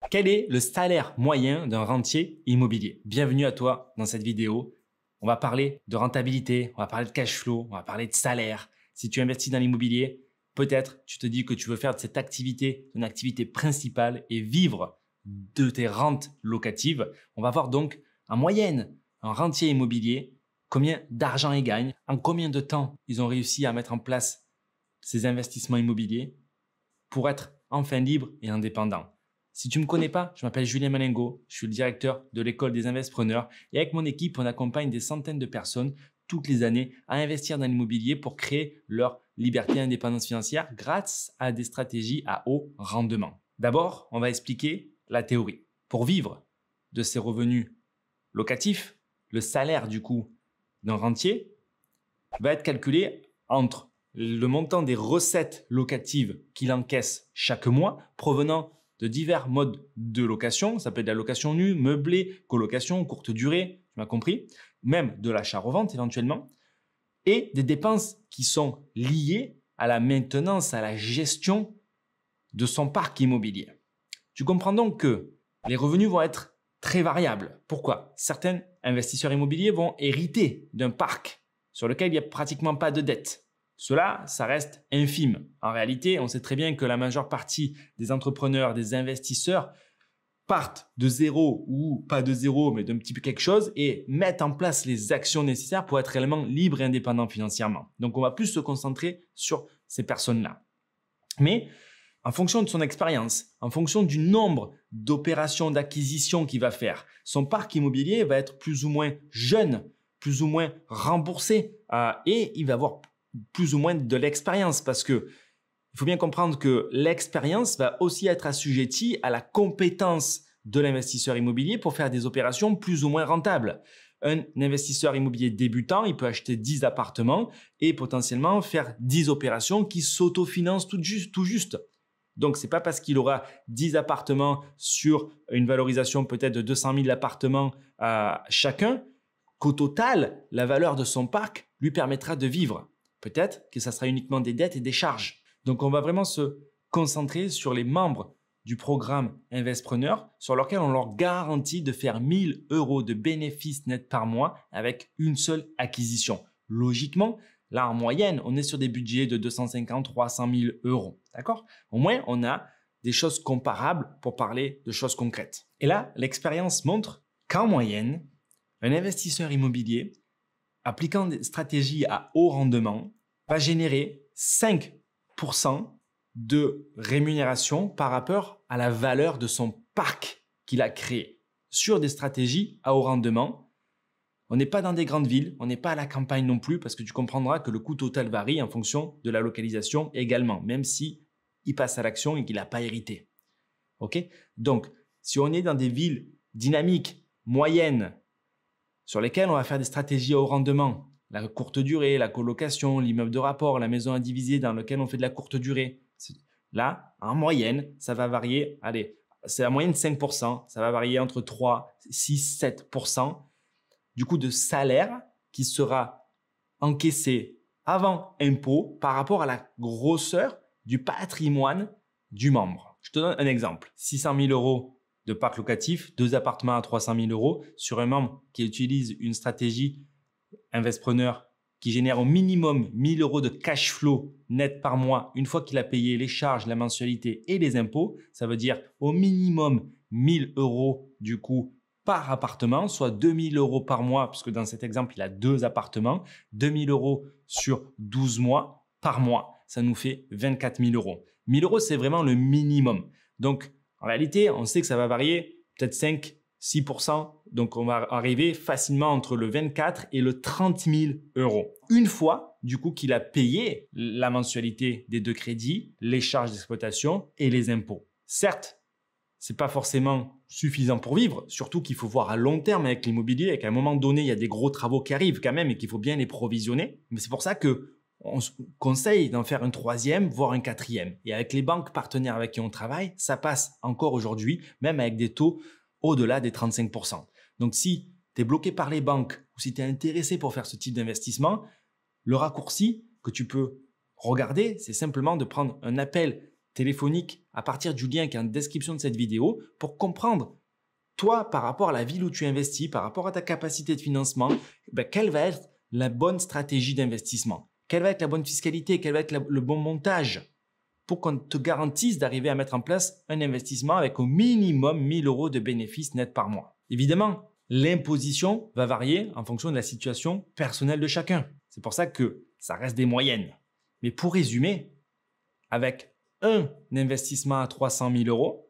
Quel est le salaire moyen d'un rentier immobilier? Bienvenue à toi dans cette vidéo. On va parler de rentabilité, on va parler de cash flow, on va parler de salaire. Si tu investis dans l'immobilier, peut-être tu te dis que tu veux faire de cette activité une activité principale et vivre de tes rentes locatives. On va voir donc en moyenne un rentier immobilier, combien d'argent il gagne, en combien de temps ils ont réussi à mettre en place ces investissements immobiliers pour être enfin libre et indépendant. Si tu ne me connais pas, je m'appelle Julien Malingo, je suis le directeur de l'école des investisseurs et avec mon équipe, on accompagne des centaines de personnes toutes les années à investir dans l'immobilier pour créer leur liberté et indépendance financière grâce à des stratégies à haut rendement. D'abord, on va expliquer la théorie. Pour vivre de ces revenus locatifs, le salaire du coup d'un rentier va être calculé entre le montant des recettes locatives qu'il encaisse chaque mois provenant de divers modes de location. Ça peut être de la location nue, meublée, colocation, courte durée, tu m'as compris, même de l'achat-revente éventuellement, et des dépenses qui sont liées à la maintenance, à la gestion de son parc immobilier. Tu comprends donc que les revenus vont être très variables. Pourquoi? Certains investisseurs immobiliers vont hériter d'un parc sur lequel il n'y a pratiquement pas de dette. Cela, ça reste infime. En réalité, on sait très bien que la majeure partie des entrepreneurs, des investisseurs partent de zéro ou pas de zéro, mais d'un petit peu quelque chose et mettent en place les actions nécessaires pour être réellement libre et indépendant financièrement. Donc, on va plus se concentrer sur ces personnes-là. Mais en fonction de son expérience, en fonction du nombre d'opérations d'acquisition qu'il va faire, son parc immobilier va être plus ou moins jeune, plus ou moins remboursé et il va avoir plus ou moins de l'expérience parce que il faut bien comprendre que l'expérience va aussi être assujettie à la compétence de l'investisseur immobilier pour faire des opérations plus ou moins rentables. Un investisseur immobilier débutant, il peut acheter 10 appartements et potentiellement faire 10 opérations qui s'autofinancent tout juste. Donc, c'est pas parce qu'il aura 10 appartements sur une valorisation peut-être de 200 000 appartements chacun qu'au total, la valeur de son parc lui permettra de vivre. Peut-être que ça sera uniquement des dettes et des charges. Donc, on va vraiment se concentrer sur les membres du programme Investpreneur sur lequel on leur garantit de faire 1 000 € de bénéfices nets par mois avec une seule acquisition. Logiquement, là, en moyenne, on est sur des budgets de 250 300 000 €. D'accord? Au moins, on a des choses comparables pour parler de choses concrètes. Et là, l'expérience montre qu'en moyenne, un investisseur immobilier appliquant des stratégies à haut rendement va générer 5% de rémunération par rapport à la valeur de son parc qu'il a créé. Sur des stratégies à haut rendement, on n'est pas dans des grandes villes, on n'est pas à la campagne non plus parce que tu comprendras que le coût total varie en fonction de la localisation également, même si il passe à l'action et qu'il n'a pas hérité. Ok? Donc, si on est dans des villes dynamiques, moyennes, sur lesquels on va faire des stratégies à haut rendement, la courte durée, la colocation, l'immeuble de rapport, la maison indivisée dans lequel on fait de la courte durée. Là, en moyenne, ça va varier, allez, c'est la moyenne 5%, ça va varier entre 3, 6, 7% du coût de salaire qui sera encaissé avant impôt par rapport à la grosseur du patrimoine du membre. Je te donne un exemple, 600 000 € de parc locatif, 2 appartements à 300 000 € sur un membre qui utilise une stratégie Investpreneur qui génère au minimum 1 000 € de cash flow net par mois une fois qu'il a payé les charges, la mensualité et les impôts. Ça veut dire au minimum 1 000 € du coup par appartement, soit 2 000 € par mois, puisque dans cet exemple, il a 2 appartements, 2 000 € sur 12 mois par mois. Ça nous fait 24 000 €. 1 000 €, c'est vraiment le minimum. Donc, en réalité, on sait que ça va varier peut-être 5, 6%. Donc, on va arriver facilement entre le 24 et le 30 000 €. Une fois, du coup, qu'il a payé la mensualité des 2 crédits, les charges d'exploitation et les impôts. Certes, c'est pas forcément suffisant pour vivre, surtout qu'il faut voir à long terme avec l'immobilier et qu'à un moment donné, il y a des gros travaux qui arrivent quand même et qu'il faut bien les provisionner. Mais c'est pour ça que on se conseille d'en faire un 3e, voire un 4e. Et avec les banques partenaires avec qui on travaille, ça passe encore aujourd'hui, même avec des taux au-delà des 35%. Donc, si tu es bloqué par les banques ou si tu es intéressé pour faire ce type d'investissement, le raccourci que tu peux regarder, c'est simplement de prendre un appel téléphonique à partir du lien qui est en description de cette vidéo pour comprendre, toi, par rapport à la ville où tu investis, par rapport à ta capacité de financement, quelle va être la bonne stratégie d'investissement? Quelle va être la bonne fiscalité? Quel va être le bon montage pour qu'on te garantisse d'arriver à mettre en place un investissement avec au minimum 1 000 € de bénéfices nets par mois? Évidemment, l'imposition va varier en fonction de la situation personnelle de chacun. C'est pour ça que ça reste des moyennes. Mais pour résumer, avec un investissement à 300 000 €,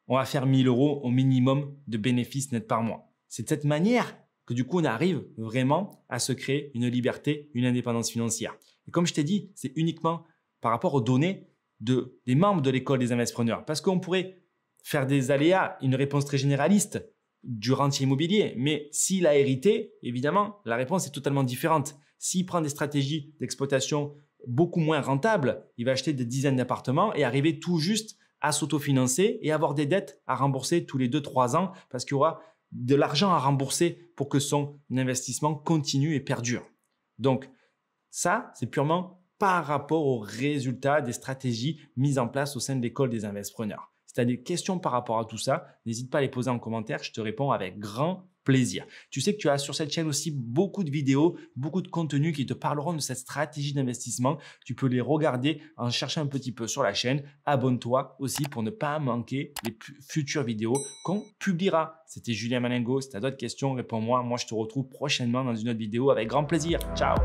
on va faire 1 000 € au minimum de bénéfices nets par mois. C'est de cette manière que du coup, on arrive vraiment à se créer une liberté, une indépendance financière. Et comme je t'ai dit, c'est uniquement par rapport aux données des membres de l'école des investisseurs. Parce qu'on pourrait faire des aléas, une réponse très généraliste du rentier immobilier. Mais s'il a hérité, évidemment, la réponse est totalement différente. S'il prend des stratégies d'exploitation beaucoup moins rentables, il va acheter des dizaines d'appartements et arriver tout juste à s'autofinancer et avoir des dettes à rembourser tous les 2-3 ans parce qu'il y aura de l'argent à rembourser pour que son investissement continue et perdure. Donc, ça, c'est purement par rapport aux résultats des stratégies mises en place au sein de l'école des investisseurs. Si tu as des questions par rapport à tout ça, n'hésite pas à les poser en commentaire, je te réponds avec grand plaisir. Tu sais que tu as sur cette chaîne aussi beaucoup de vidéos, beaucoup de contenus qui te parleront de cette stratégie d'investissement. Tu peux les regarder en cherchant un petit peu sur la chaîne. Abonne-toi aussi pour ne pas manquer les futures vidéos qu'on publiera. C'était Julien Malingo. Si tu as d'autres questions, réponds-moi. Moi, je te retrouve prochainement dans une autre vidéo avec grand plaisir. Ciao!